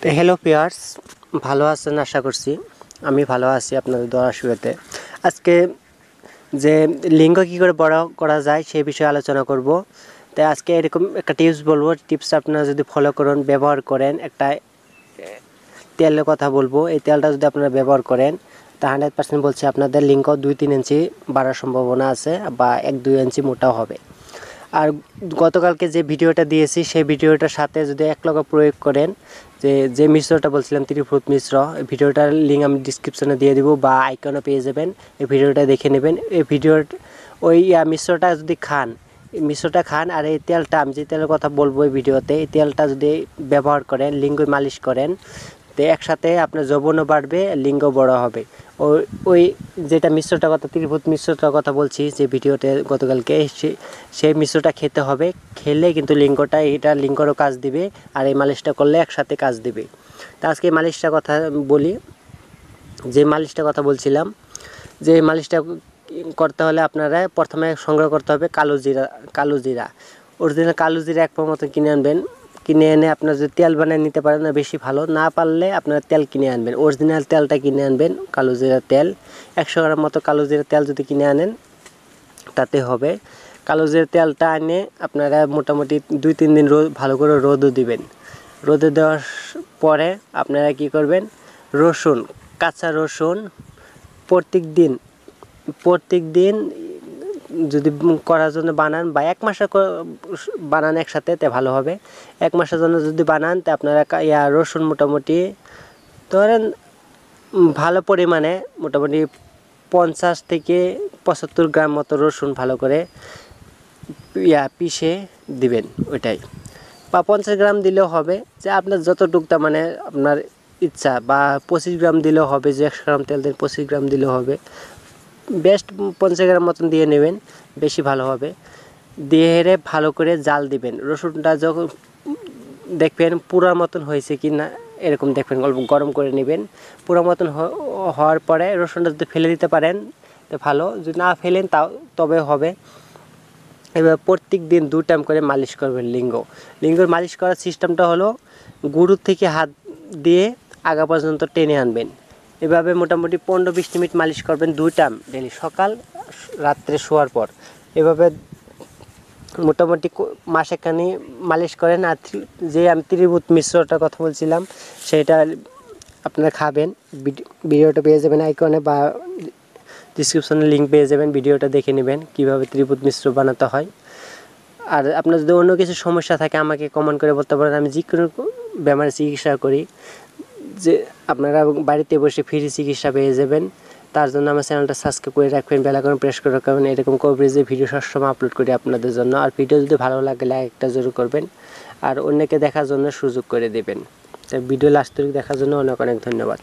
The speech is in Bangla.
তো হ্যালো ভিউয়ার্স, ভালো আছেন আশা করছি। আমি ভালো আছি আপনাদের দোয়ার আশীর্বাদে। আজকে যে লিঙ্গ কী করে বড় করা যায় সেই বিষয়ে আলোচনা করব। তাই আজকে এরকম একটা টিপস বলবো, টিপস আপনারা যদি ফলো করেন, ব্যবহার করেন, একটা তেলের কথা বলবো। এই তেলটা যদি আপনারা ব্যবহার করেন তা 100% বলছি আপনাদের লিঙ্গ 2-3 ইঞ্চি বাড়ার সম্ভাবনা আছে বা 1-2 ইঞ্চি মোটাও হবে। আর গতকালকে যে ভিডিওটা দিয়েছি সেই ভিডিওটার সাথে যদি একলগে প্রয়োগ করেন, যে মিশ্রটা বলছিলাম ত্রিফ্রুট মিশ্র, এই ভিডিওটার লিঙ্ক আমি ডিসক্রিপশনে দিয়ে দিব বা আইকনে পেয়ে যাবেন। এই ভিডিওটা দেখে নেবেন। এই ভিডিওর ওই মিশ্রটা যদি খান, এই মিশ্রটা খান আর এই তেলটা, আমি যে তেলের কথা বলবো এই ভিডিওতে, এই তেলটা যদি ব্যবহার করেন, লিঙ্গ মালিশ করেন, তো একসাথে আপনার যৌবনও বাড়বে, লিঙ্গ বড় হবে। ওই যেটা মিশ্রটার কথা, ত্রিভুজ মিশ্রটার কথা বলছি যে ভিডিওতে গতকালকে, সেই মিশ্রটা খেতে হবে। খেলে কিন্তু লিঙ্গটা, এটা লিঙ্গরও কাজ দিবে আর এই মালিশটা করলে একসাথে কাজ দিবে। তো আজকে মালিশটার কথা বলি। যে মালিশটার কথা বলছিলাম, যে মালিশটা করতে হলে আপনারা প্রথমে সংগ্রহ করতে হবে কালো জিরা। অরিজিনাল কালো জিরা 1 পাউন্ড মতো কিনে আনবেন। কিনে এনে আপনার যদি তেল বানিয়ে নিতে পারেন না বেশি ভালো, না পারলে আপনারা তেল কিনে আনবেন, অরিজিনাল তেলটা কিনে আনবেন। কালো জিরার তেল 100 গ্রাম মতো কালো জিরার তেল যদি কিনে আনেন তাতে হবে। কালো জিরার তেলটা এনে আপনারা মোটামুটি 2-3 দিন ভালো করে রোদও দিবেন। রোদে দেওয়ার পরে আপনারা কি করবেন, রসুন, কাঁচা রসুন প্রত্যেক দিন যদি করার জন্য বানান বা 1 মাসের বানান একসাথে, তে ভালো হবে। 1 মাসের জন্য যদি বানান তে আপনারা রসুন মোটামুটি ধরেন ভালো পরিমাণে মোটামুটি 50 থেকে 75 গ্রাম মতো রসুন ভালো করে পিষে দিবেন ওইটাই, বা 50 গ্রাম দিলেও হবে, যে আপনার যতটুকটা মানে আপনার ইচ্ছা, বা 25 গ্রাম দিলেও হবে, যে 100 গ্রাম তেল দিন 25 গ্রাম দিলেও হবে। বেস্ট 50 গ্রাম মতন দিয়ে নেবেন, বেশি ভালো হবে। দিয়ে হেরে ভালো করে জাল দিবেন। রসুনটা যখন দেখবেন পুরার মতন হয়েছে কি না, এরকম দেখবেন, অল্প গরম করে নেবেন। পুরো মতন হওয়ার পরে রসুনটা যদি ফেলে দিতে পারেন তো ভালো, যদি না ফেলেন তবে হবে। এবার প্রত্যেক দিন 2 টাইম করে মালিশ করবেন লিঙ্গর মালিশ করার সিস্টেমটা হলো গুরু থেকে হাত দিয়ে আগা পর্যন্ত টেনে আনবেন। এভাবে মোটামুটি 15-20 মিনিট মালিশ করবেন 2 টাইম ডেলি, সকাল রাত্রে শোয়ার পর। এভাবে মোটামুটি মাসেখানি মালিশ করেন। আর যে আমি ত্রিভুজ মিশ্রটার কথা বলছিলাম সেটা আপনারা খাবেন। ভিডিওটা পেয়ে যাবেন আইকনে বা ডিসক্রিপশনে লিঙ্ক পেয়ে যাবেন, ভিডিওটা দেখে নেবেন কীভাবে ত্রিভুজ মিশ্র বানাতে হয়। আর আপনার যদি অন্য কিছু সমস্যা থাকে আমাকে কমেন্ট করে বলতে পারেন, আমি যে কোনো বেমারের চিকিৎসা করি। যে আপনারা বাড়িতে বসে ফ্রি চিকিৎসা পেয়ে যাবেন। তার জন্য আমার চ্যানেলটা সাবস্ক্রাইব করে রাখবেন, বেল আইকন প্রেস করে রাখবেন। এরকম কভারেজে ভিডিও সবসময় আপলোড করি আপনাদের জন্য। আর ভিডিও যদি ভালো লাগে লাইকটা জরুর করবেন আর অন্যকে দেখার জন্য সুযোগ করে দেবেন। তাই ভিডিও লাস্ট তক দেখার জন্য অনেক অনেক ধন্যবাদ।